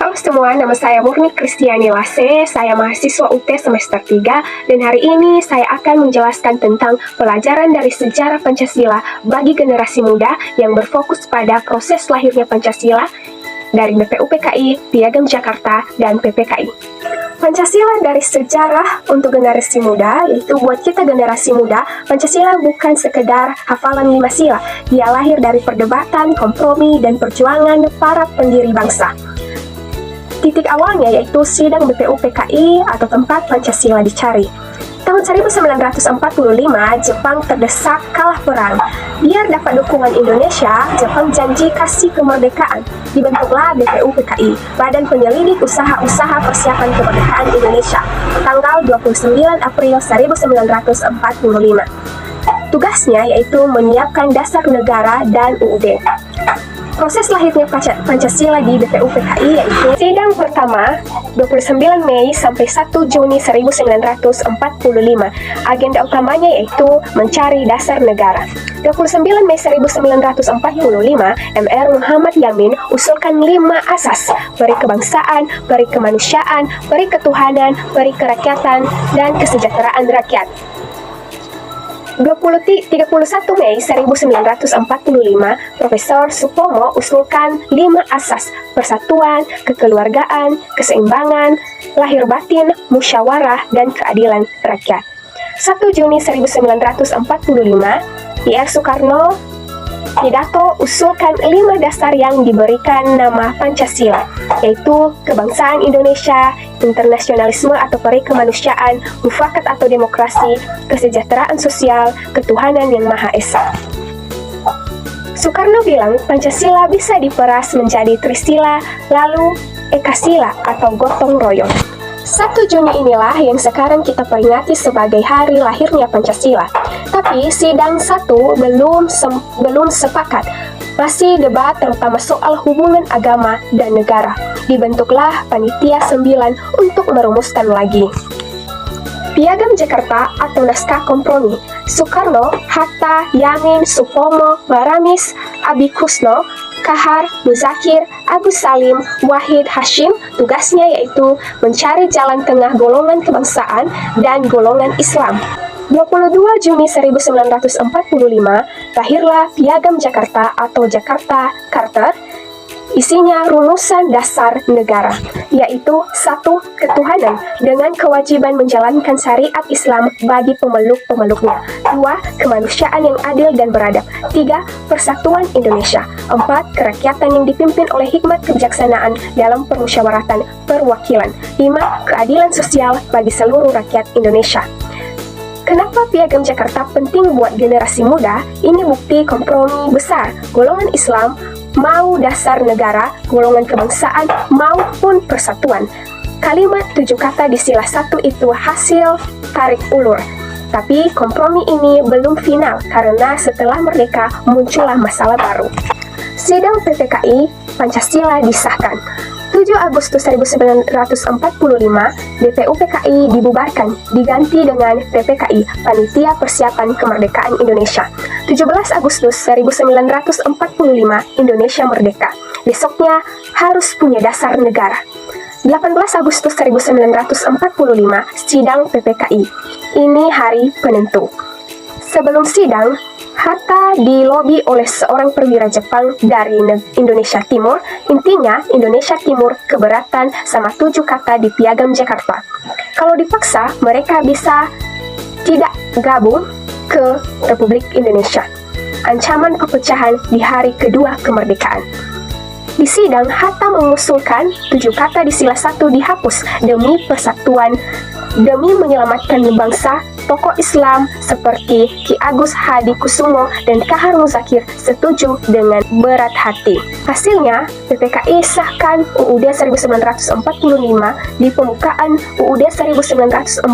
Halo semua, nama saya Murni Kristiani Lase, saya mahasiswa UT semester 3, dan hari ini saya akan menjelaskan tentang pelajaran dari sejarah Pancasila bagi generasi muda yang berfokus pada proses lahirnya Pancasila dari BPUPKI, Piagam Jakarta, dan PPKI. Pancasila dari sejarah untuk generasi muda, yaitu buat kita generasi muda, Pancasila bukan sekedar hafalan 5 sila. Dia lahir dari perdebatan, kompromi, dan perjuangan para pendiri bangsa. Titik awalnya yaitu sidang BPUPKI atau tempat Pancasila dicari. Tahun 1945, Jepang terdesak kalah perang. Biar dapat dukungan Indonesia, Jepang janji kasih kemerdekaan. Dibentuklah BPUPKI, Badan Penyelidik Usaha-Usaha Persiapan Kemerdekaan Indonesia, tanggal 29 April 1945. Tugasnya yaitu menyiapkan dasar negara dan UUD. Proses lahirnya Pancasila di BPUPKI yaitu sidang pertama 29 Mei sampai 1 Juni 1945. Agenda utamanya yaitu mencari dasar negara. 29 Mei 1945, MR Muhammad Yamin usulkan 5 asas: peri kebangsaan, peri kemanusiaan, peri ketuhanan, peri kerakyatan, dan kesejahteraan rakyat. 31 Mei 1945, Profesor Supomo usulkan 5 asas: persatuan, kekeluargaan, keseimbangan, lahir batin, musyawarah, dan keadilan rakyat. 1 Juni 1945, PR Soekarno pidato usulkan 5 dasar yang diberikan nama Pancasila, yaitu kebangsaan Indonesia, internasionalisme atau peri kemanusiaan, mufakat atau demokrasi, kesejahteraan sosial, ketuhanan yang Maha Esa. Soekarno bilang Pancasila bisa diperas menjadi Trisila, lalu Ekasila atau gotong royong. 1 Juni inilah yang sekarang kita peringati sebagai hari lahirnya Pancasila. Tapi sidang 1 belum sepakat. Masih debat terutama soal hubungan agama dan negara. Dibentuklah Panitia 9 untuk merumuskan lagi. Piagam Jakarta atau naskah kompromi. Soekarno, Hatta, Yamin, Supomo, Maramis, Abi Kusno, Kahar, Muzakir, Agus Salim, Wahid Hashim, tugasnya yaitu mencari jalan tengah golongan kebangsaan dan golongan Islam. 22 Juni 1945, lahirlah Piagam Jakarta atau Jakarta Charter. Isinya rumusan dasar negara, yaitu 1. Ketuhanan dengan kewajiban menjalankan syariat Islam bagi pemeluk-pemeluknya. 2. Kemanusiaan yang adil dan beradab. 3. Persatuan Indonesia. 4. Kerakyatan yang dipimpin oleh hikmat kebijaksanaan dalam permusyawaratan perwakilan. 5. Keadilan sosial bagi seluruh rakyat Indonesia. Kenapa Piagam Jakarta penting buat generasi muda? Ini bukti kompromi besar. Golongan Islam mau dasar negara, golongan kebangsaan maupun persatuan. Kalimat 7 kata di sila 1 itu hasil tarik ulur. Tapi kompromi ini belum final karena setelah merdeka muncullah masalah baru. Sidang PPKI, Pancasila disahkan. 7 Agustus 1945, BPUPKI dibubarkan, diganti dengan PPKI, Panitia Persiapan Kemerdekaan Indonesia. 17 Agustus 1945, Indonesia merdeka. Besoknya harus punya dasar negara. 18 Agustus 1945, sidang PPKI. Ini hari penentu. Sebelum sidang, Hatta dilobi oleh seorang perwira Jepang dari Indonesia Timur. Intinya, Indonesia Timur keberatan sama 7 kata di Piagam Jakarta. Kalau dipaksa, mereka bisa tidak gabung ke Republik Indonesia. Ancaman perpecahan di hari kedua kemerdekaan. Di sidang, Hatta mengusulkan 7 kata di sila 1 dihapus demi persatuan, demi menyelamatkan bangsa. Tokoh Islam seperti Ki Agus Hadikusumo dan Kahar Muzakir setuju dengan berat hati. Hasilnya, PPKI sahkan UUD 1945 di pembukaan UUD 1945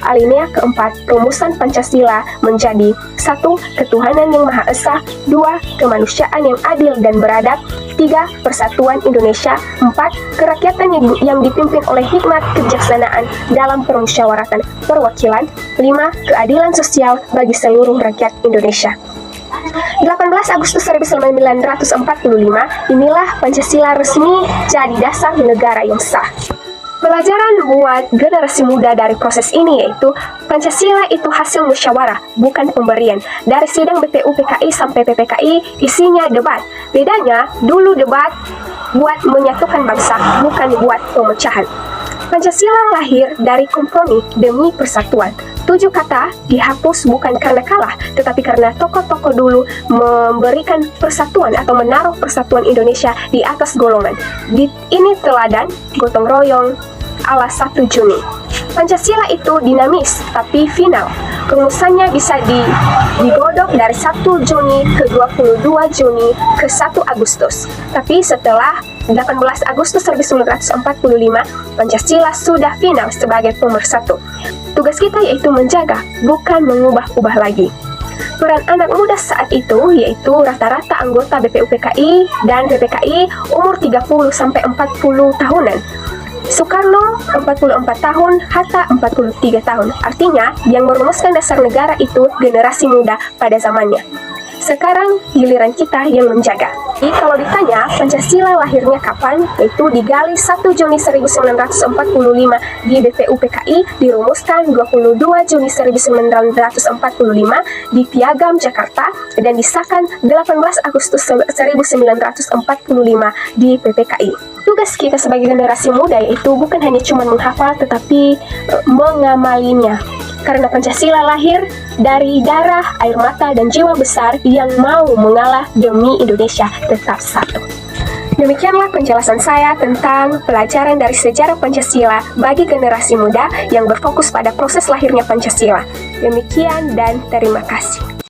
alinea keempat rumusan Pancasila menjadi 1. Ketuhanan yang Maha Esa, 2. Kemanusiaan yang adil dan beradab, 3. Persatuan Indonesia, 4. Kerakyatan yang dipimpin oleh hikmat kebijaksanaan dalam permusyawaratan perwakilan, 5. Keadilan sosial bagi seluruh rakyat Indonesia. 18 Agustus 1945, inilah Pancasila resmi jadi dasar negara yang sah. Pelajaran buat generasi muda dari proses ini yaitu Pancasila itu hasil musyawarah, bukan pemberian. Dari sidang BPU PKI sampai PPKI isinya debat. Bedanya dulu debat buat menyatukan bangsa, bukan buat pemecahan. Pancasila lahir dari kompromi demi persatuan. 7 kata dihapus bukan karena kalah, tetapi karena tokoh-tokoh dulu memberikan persatuan atau menaruh persatuan Indonesia di atas golongan. Ini teladan gotong royong ala 1 Juni. Pancasila itu dinamis tapi final. Rumusannya bisa digodok dari 1 Juni ke 22 Juni ke 1 Agustus. Tapi setelah 18 Agustus 1945, Pancasila sudah final sebagai pemersatu. Tugas kita yaitu menjaga, bukan mengubah-ubah lagi. Peran anak muda saat itu yaitu rata-rata anggota BPU PKI dan PPKI umur 30-40 tahunan. Soekarno 44 tahun, Hatta 43 tahun. Artinya, yang merumuskan dasar negara itu generasi muda pada zamannya. Sekarang giliran kita yang menjaga. Jadi kalau ditanya Pancasila lahirnya kapan, yaitu digali 1 Juni 1945 di BPU PKI, dirumuskan 22 Juni 1945 di Piagam Jakarta, dan disahkan 18 Agustus 1945 di PPKI. Tugas kita sebagai generasi muda yaitu bukan hanya cuma menghafal, tetapi mengamalinya. Karena Pancasila lahir dari darah, air mata, dan jiwa besar yang mau mengalah demi Indonesia tetap satu. Demikianlah penjelasan saya tentang pelajaran dari sejarah Pancasila bagi generasi muda yang berfokus pada proses lahirnya Pancasila. Demikian dan terima kasih.